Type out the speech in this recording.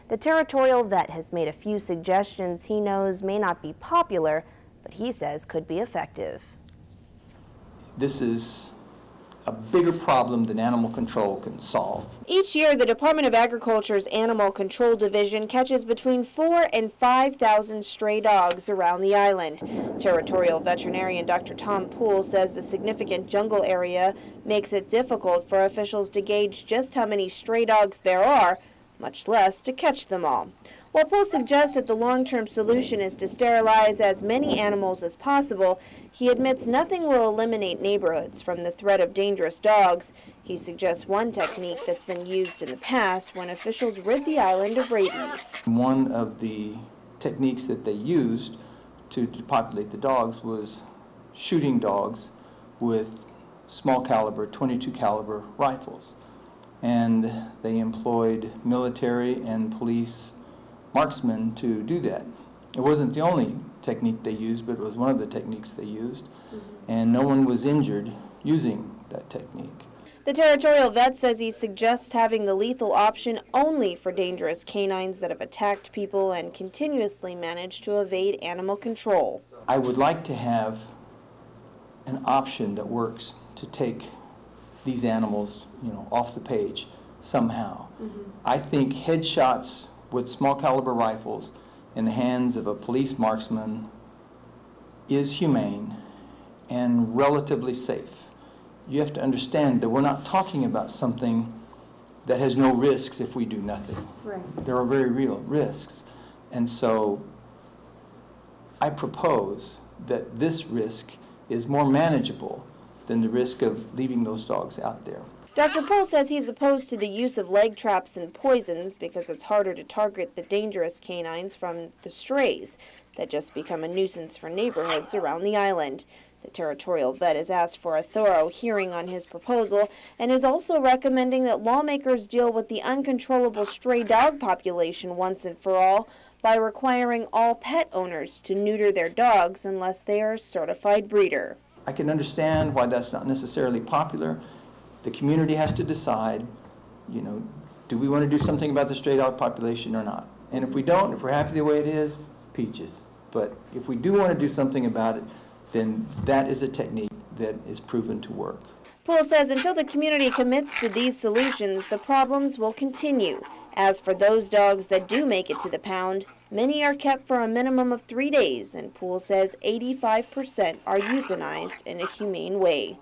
The territorial vet has made a few suggestions he knows may not be popular, but he says could be effective. This is a bigger problem than animal control can solve. Each year, the Department of Agriculture's Animal Control Division catches between 4,000 and 5,000 stray dogs around the island. Territorial veterinarian Dr. Poole says the significant jungle area makes it difficult for officials to gauge just how many stray dogs there are, much less to catch them all. While Poole suggests that the long-term solution is to sterilize as many animals as possible, he admits nothing will eliminate neighborhoods from the threat of dangerous dogs. He suggests one technique that's been used in the past when officials rid the island of rabies. One of the techniques that they used to depopulate the dogs was shooting dogs with small caliber, 22 caliber rifles. And they employed military and police marksmen to do that. It wasn't the only technique they used, but it was one of the techniques they used, and no one was injured using that technique. The territorial vet says he suggests having the lethal option only for dangerous canines that have attacked people and continuously managed to evade animal control. I would like to have an option that works to take these animals, off the page somehow. I think headshots with small caliber rifles in the hands of a police marksman is humane and relatively safe. You have to understand that we're not talking about something that has no risks if we do nothing. Right. There are very real risks. And so I propose that this risk is more manageable than the risk of leaving those dogs out there. Dr. Poole says he's opposed to the use of leg traps and poisons because it's harder to target the dangerous canines from the strays that just become a nuisance for neighborhoods around the island. The territorial vet has asked for a thorough hearing on his proposal and is also recommending that lawmakers deal with the uncontrollable stray dog population once and for all by requiring all pet owners to neuter their dogs unless they are a certified breeder. I can understand why that's not necessarily popular. The community has to decide, do we want to do something about the stray dog population or not? And if we don't, if we're happy the way it is, peaches. But if we do want to do something about it, then that is a technique that is proven to work. Poole says until the community commits to these solutions, the problems will continue. As for those dogs that do make it to the pound, many are kept for a minimum of 3 days, and Poole says 85% are euthanized in a humane way.